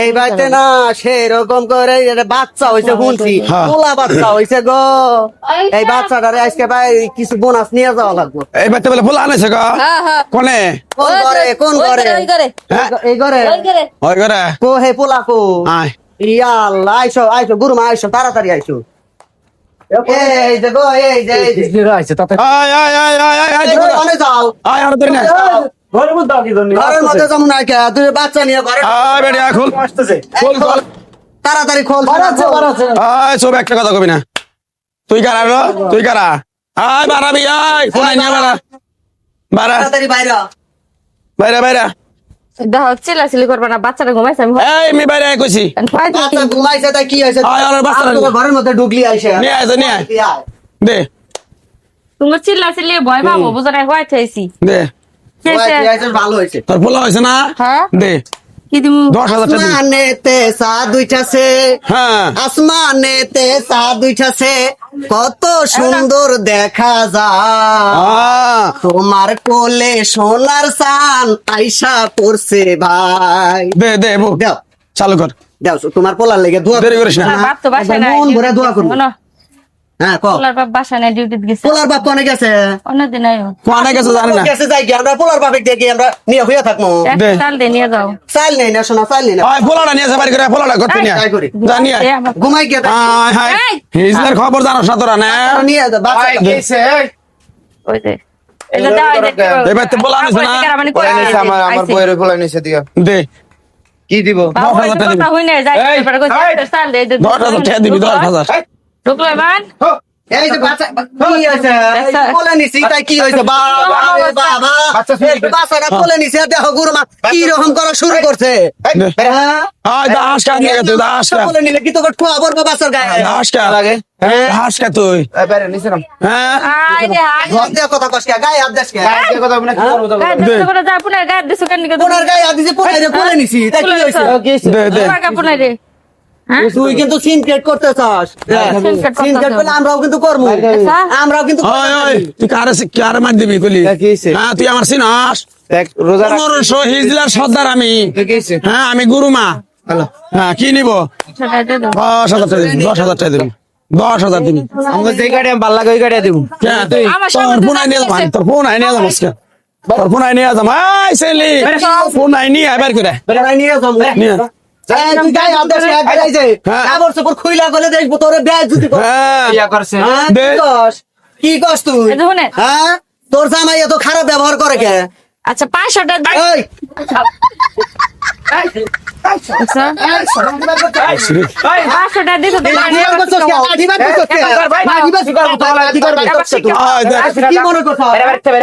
এই বাড়িতে না সেরকম করে বাচ্চা হয়েছে শুনছি, পোলা বাচ্চা হয়েছে গো। এই বাচ্চাটারে আজকে ভাই কিছু বোনাস নিয়ে যাওয়া লাগবে। এই বাচ্চা বলে ফুল আনেছে গো। কোনে কোন ঘরে কোন ঘরে এই ঘরে ওই করে কো হে পোলা কো আয় ইয়া আল্লাহ আইসো আইসো গুরুমা আইসো তাড়াতাড়ি আইসো। এই যে গো এই যে আয় আয় আয় আয় আয় আয় ওখানে যাও আয় আর ধরে না ঘরের মধ্যে যেমন নাই কে তুই বাচ্চা নিয়ে ঘরে আয় বেড়ি খোল খোল খোল তাড়াতাড়ি খোল আয় সব একটা কথা কবি না। তুই কারা রে তুই কারা আয় বাড়াবি আয় ফোন নিয়ে বাড়া বাড়া তাড়াতাড়ি বাইরে বাইরে বাইরে দেখো চিল্লাচিল্লি করবা না, বাচ্চাটা ঘুমাইছে। আমি এই মি বাইরে কইছি বাচ্চা ঘুমাইছে তাই কি হয়েছে? আয় আর বাচ্চা ঘরের মধ্যে ঢুকলি আইসে নিয়ে আয় নিয়ে আয় দে তুমি চিল্লাচিল্লি ভয় পাবো, বুঝো না? ভয় থাইছি দে ভালো হয়েছে। তোর পোলা হয়েছে না হ্যাঁ দে কি দিমু? 10,000 টাকা দিবি। আসমানেতে চাঁদ উঠেছে, হ্যাঁ আসমানেতে চাঁদ উঠেছে, কত সুন্দর দেখা যায়। তোমার কোলে সোনার চান আইসা পড়ছে ভাই। দে দে বউ দাও চালু কর দাও তোমার পোলার লেগে দোয়া দেরি করিস না। তোমার বাপ তো বাসায় নাই, মন ভরে দোয়া করবো। শোনো, হ্যাঁ ক পোলার বাপ বাসায় নাই, ডিউটিতে গেছে। পোলার বাপ কোনে গেছে? অন্যদিন আইও। কোনে গেছে জানি না। গেছে যাই কি আমরা পোলার বাপে দেখি আমরা নিয়ে হইয়া থাকবো। দে। চাল দিয়ে নিয়ে যাও। চাইল নেই না শোনা চাইল নেই না আয় পোলাটা নিয়ে যাবার করে পোলাটা করতে নিয়ে তাই করি। জানি আয় এ আমার- ঘুমাই গিয়ে আয় হায় এই! হিজলার খবর জানোস না তোরা না নিয়ে যা বাচ্চা ওই যে এই যে দাও, এই যে এবার তো পোলা আনিস না। কারামানি করে আমার বইয়ের ফলাই নিছে দিও দে কি দিব বাবা, 10,000 টাকা দিবি। কথা হই নাই, যাই এই, এবারে কই চাল দে, এই যে 10,000 টাকা দিবি 10,000 ঢুকলো এবার। এই যে বাচ্চা কি হয়েছে? এই যে কোলে নিছি তাই কি হয়েছে? বাবা রে বাবা বাচ্চাটা কোলে নিছে দেখো গুরুমা কি রকম করা শুরু করছে। দে। হ্যাঁ? আয় দাস কা নিয়ে তুই দাস কা কোলে নিলে কি তো ঠোয়া পড়বে বাচ্চার গায়ে। দাস কা লাগে দাস কা তুই বাইরে নিছিলাম হ্যাঁ আই রে হাই ঘর দিয়ে কথা কস কে গায়ে হাত দেশ কে? কি কথা বলে কি করব গায়ে দেখতে করে যা পুনে গায়ে দিছো কেন নিকে ওনার গায়ে হাত দিছে কোলে রে কোলে নিছি তাই কি হয়েছে? দে দে তোমাকে পুনে রে। হ্যাঁ তুই কিন্তু সিনক্রেট করতে চাস। সিনক্রেট করলে আমরাও কিন্তু করবো। আমরাও কিন্তু ওই ওই তুই কারে মার দিবি কলি কি হইছে? হ্যাঁ তুই আমার চিনাস দেখ রোজা রাখ 1500 হিজলার সর্দার আমি কি হইছে হ্যাঁ আমি গুরুমা হ্যালো হ্যাঁ কি নিব সেটাই দে দাও। 10,000 টাকা দিবি 10,000 টাকা দিবি 10,000 দিবি আমাকে যে গাড়ি ভাল লাগে ওই গাড়ি দিব কেন তুই আমার তোর সামনে ফোন আই নিয়ে যাম তোর ফোন আই নিয়ে যাম আজকে তোর ফোন আই নিয়ে যাম আই সেলি ফোন আই নিয়ে আবার করে বেড়াই নিয়ে যাবো। নিয়ে এই তুই গায়ে হাত দেশ কে? গায়ে যে হ্যাঁ। কাপড় চোপড় খুইলা গলে দেখবো তোরে ব্যাগ জুতি কর। হ্যাঁ ইয়া করছে হ্যাঁ, দে। কি কস তুই? এই যে শুনে, হ্যাঁ তোর জামাই এত খারাপ ব্যবহার করে কে? আচ্ছা 500 টাকা এই আচ্ছা 500 টাকা দিছো তো আধিবার করছস কে? আধিবার করছস কে? আধিবার কি করবো তোলা? কি করবি? আয় দেখ কি মনে করছস?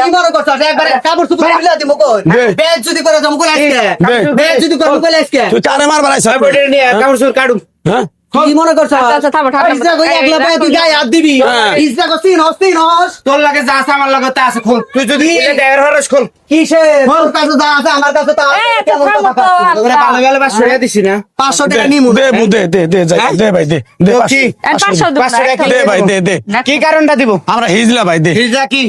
কি মনে করছস? একবারে কাপড় চোপড় খুইলা দিমু কই? দে। ব্যাগ জুতি করে যাবো কই আজকে? দে। ব্যাগ জুতি করবো কই আজকে? তুই কারে মার বাড়াইছ বডি নিয়ে কামড় সুর কাটু হ্যাঁ কি মনে করছস? আচ্ছা থামো থামো ইসরা কই একলা পায়ে তুই গায়ে হাত দিবি? হ্যাঁ। ইসরা কই চিনস? তোর লাগে যা আছে আমার লাগে তা আছে খোল তুই যদি ড্রাইভার হরস খোল কিসে? তোর কাছে যা আছে আমার কাছে তা আছে। এই, তো কেমন থামো কথা তো। কচ্ছিস? তোরা ভালো ভালো বাস সরিয়ে দিছি না 500 দে টাকা নিমু। দে মু দে দে দে যাই দে ভাই দে দে তো 500 কি? আর 500 দিও 500 টাকা দে ভাই দে দে কি কারণটা দিব আমরা হিজলা ভাই দে হিজা কি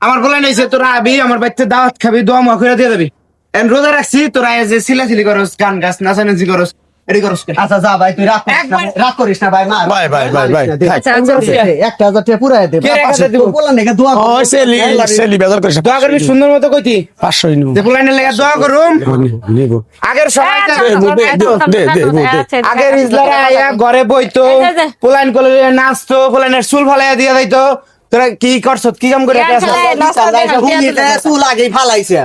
আমার বলে নাইছে তোরা আবি আমার বাচ্চা দাওয়াত খাবি দোয়া মা করে দিয়ে দিবি এন রোজা রাখছি তোরা যে সিলাসিলি করস গান গাছ নাচানাচি করস এডি করস কে? আচ্ছা যা ভাই তুই রাগ করিস না ভাই মার। ভাই ভাই ভাই ভাই আচ্ছা আচ্ছা 1000 টাকা পুরাই দে। কে 1000 দিব? বললাম না দোয়া কর। ওই সেলি সেলি বেজার করিস দোয়া করবি সুন্দর মতো কইতি 500 নিব যে ফুলাইনের লাগা দোয়া করুম নিব আগের সময় আচ্ছা, আগের ইজলারা আয়া ঘরে বইতো ফুলাইন কলে নাচতো ফুলাইনের চুল ফালাইয়া দিয়া যাইতো তোরা কি করছ কি কাম করে ইয়ার খেলায় ঘুমিতে চুল আগেই ফালাইছে।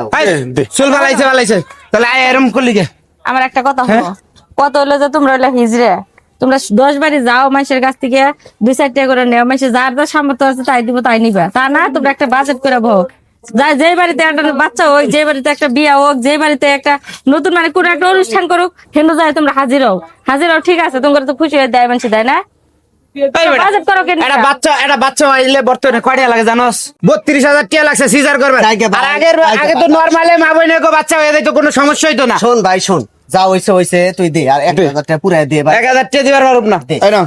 চুল ফালাইছে তাহলে আয়া এরম করলি কে আমার একটা কথা হলো, কত হলো যে তোমরা হলো হিজড়ে, তোমরা 10 বাড়ি যাও মানুষের কাছ থেকে 2-4 টাকা করে নেও, মানুষের যার যার সামর্থ্য আছে তাই দিব তাই নিবা, তা না তোমরা একটা বাজেট করে বহ যে বাড়িতে একটা বাচ্চা হোক, যে বাড়িতে একটা বিয়া হোক, যে বাড়িতে একটা নতুন মানে কোনো একটা অনুষ্ঠান করুক, হেন যায় তোমরা হাজির হও ঠিক আছে, তোমরা তো খুশি হয়ে দেয় মানুষ দেয় না, বাজেট করো কেন? একটা বাচ্চা হইলে বর্তমানে কয় টাকা লাগে জানোস 32,000 টাকা লাগছে সিজার করবে আর আগে তো নরমালি মা বইনে বাচ্চা হয়ে যাইতো কোনো সমস্যা হইতো না শোন ভাই শোন, যা হইছে তুই দে আর 1000 টাকা পুরাই দে ভাই। 1000 টাকা দিবার পারব না তাই না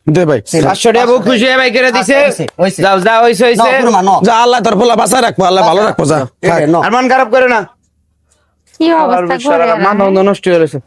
দে ভাই 500 টাকা বউ খুশি হয়ে ভাই করে দিছে হইছে। যাও যা হইছে নাও, গুরুমা, নাও। যা আল্লাহ তোর পোলা বাঁচায় রাখবো আল্লাহ ভালো রাখবো যা নাও। আর মন খারাপ করে না কি অবস্থা করে মাথা নষ্ট হয়ে গেছে